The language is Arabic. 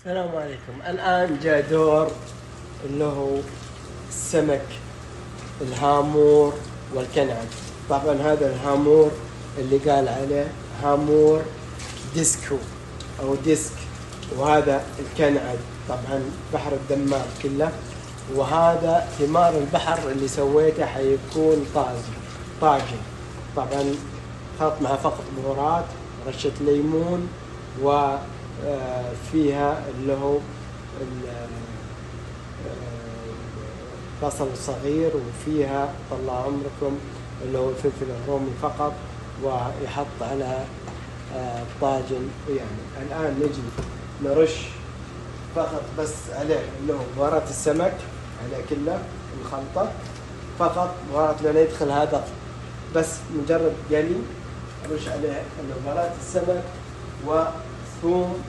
السلام عليكم. الآن جاء دور اللي هو السمك الهامور والكنعد. طبعا هذا الهامور اللي قال عليه هامور ديسكو أو ديسك، وهذا الكنعد طبعا بحر الدمار كله، وهذا ثمار البحر اللي سويته حيكون طاجن. طبعا خلط معه فقط بهارات، رشة ليمون، وفيها اللي هو بصل صغير، وفيها طلع عمركم اللي هو الفلفل الرومي فقط، ويحط على الطاجن. يعني الآن نجي نرش فقط بس عليه اللي هو بهارات السمك عليه كله، الخلطة فقط بهارات لين يدخل هذا، بس مجرد قلي نرش عليه بهارات السمك وثوم